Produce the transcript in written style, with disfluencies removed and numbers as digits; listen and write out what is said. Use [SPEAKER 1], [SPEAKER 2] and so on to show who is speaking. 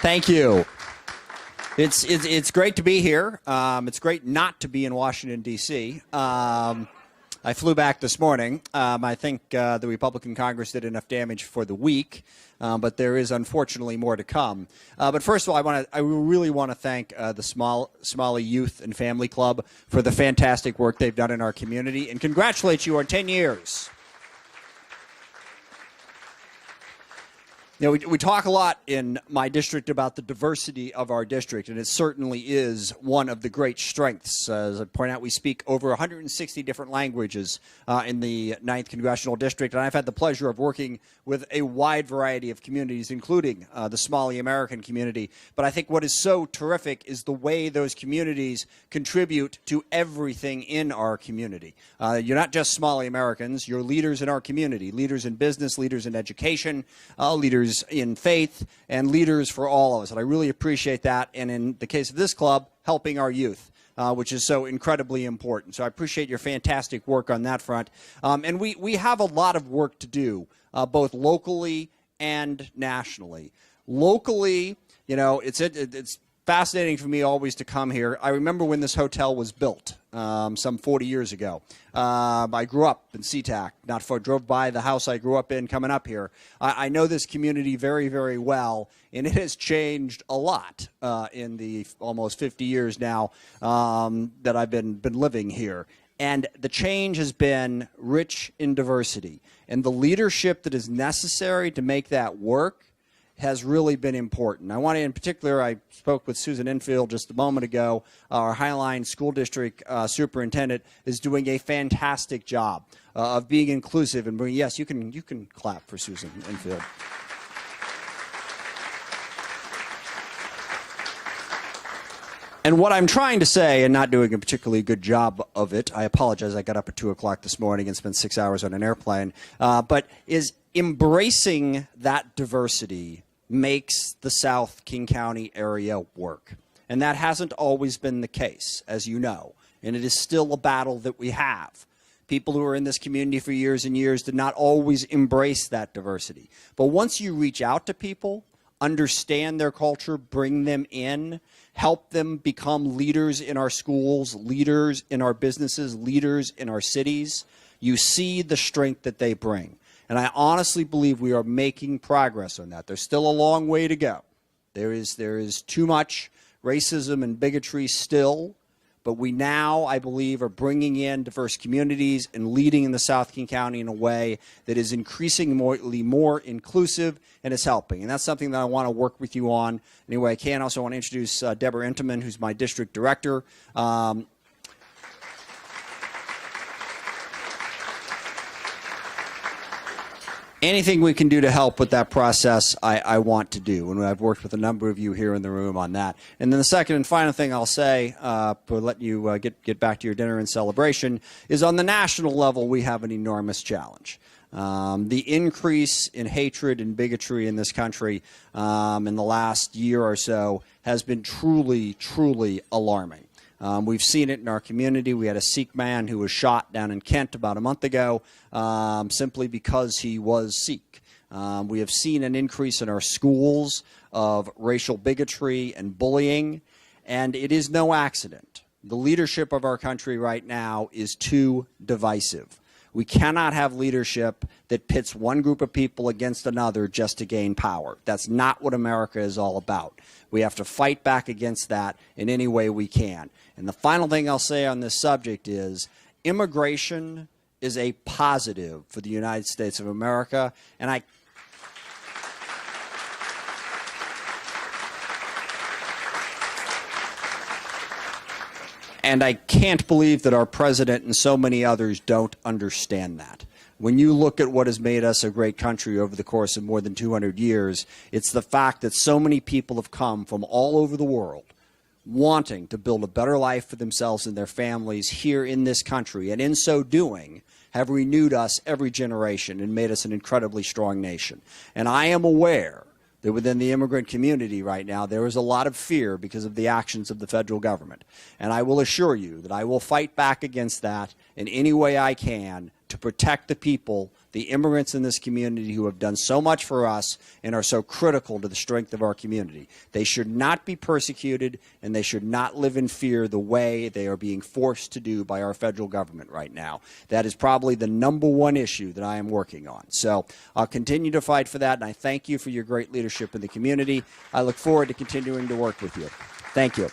[SPEAKER 1] Thank you. It's great to be here. It's great not to be in Washington, D.C. I flew back this morning. I think the Republican Congress did enough damage for the week, but there is unfortunately more to come. But first of all, I really want to thank the Somali Youth and Family Club for the fantastic work they've done in our community, and congratulate you on 10 years. You know, we talk a lot in my district about the diversity of our district, and it certainly is one of the great strengths. As I point out, we speak over 160 different languages in the 9th Congressional District, and I've had the pleasure of working with a wide variety of communities, including the Somali American community. But I think what is so terrific is the way those communities contribute to everything in our community. You're not just Somali Americans, you're leaders in our community, leaders in business, leaders in education, leaders in faith, and leaders for all of us. And I really appreciate that. And in the case of this club, helping our youth, which is so incredibly important. So I appreciate your fantastic work on that front. And we have a lot of work to do, both locally and nationally. Locally, you know, it's fascinating for me always to come here. I remember when this hotel was built some 40 years ago. I grew up in SeaTac, drove by the house I grew up in coming up here. I know this community very, very well, and it has changed a lot in the almost 50 years now that I've been living here. And the change has been rich in diversity. And the leadership that is necessary to make that work has really been important. I want to, in particular, I spoke with Susan Enfield just a moment ago. Our Highline School District Superintendent is doing a fantastic job of being inclusive and bringing, yes, you can clap for Susan Enfield. And what I'm trying to say, and not doing a particularly good job of it, I apologize, I got up at 2 o'clock this morning and spent 6 hours on an airplane, but is embracing that diversity makes the South King County area work. And that hasn't always been the case, as you know, and it is still a battle that we have. People who are in this community for years and years did not always embrace that diversity. But once you reach out to people, understand their culture, bring them in, help them become leaders in our schools, leaders in our businesses, leaders in our cities, you see the strength that they bring. And I honestly believe we are making progress on that. There's still a long way to go. There is too much racism and bigotry still, but we now, I believe, are bringing in diverse communities and leading in the South King County in a way that is increasingly more inclusive and is helping. And that's something that I want to work with you on any way I can. Also want to introduce Deborah Intiman, who's my district director. Anything we can do to help with that process, I want to do. And I've worked with a number of you here in the room on that. And then the second and final thing I'll say, for letting you get back to your dinner and celebration, is on the national level, we have an enormous challenge. The increase in hatred and bigotry in this country in the last year or so has been truly, truly alarming. We've seen it in our community. We had a Sikh man who was shot down in Kent about a month ago simply because he was Sikh. We have seen an increase in our schools of racial bigotry and bullying, and it is no accident. The leadership of our country right now is too divisive. We cannot have leadership that pits one group of people against another just to gain power. That's not what America is all about. We have to fight back against that in any way we can. And the final thing I'll say on this subject is immigration is a positive for the United States of America, and I can't believe that our president and so many others don't understand that. When you look at what has made us a great country over the course of more than 200 years, it's the fact that so many people have come from all over the world wanting to build a better life for themselves and their families here in this country, and in so doing have renewed us every generation and made us an incredibly strong nation. And I am aware that within the immigrant community right now, there is a lot of fear because of the actions of the federal government. And I will assure you that I will fight back against that in any way I can to to protect the people, the immigrants in this community who have done so much for us and are so critical to the strength of our community. They should not be persecuted, and they should not live in fear the way they are being forced to do by our federal government right now. That is probably the #1 issue that I am working on. So I'll continue to fight for that, and I thank you for your great leadership in the community. I look forward to continuing to work with you. Thank you.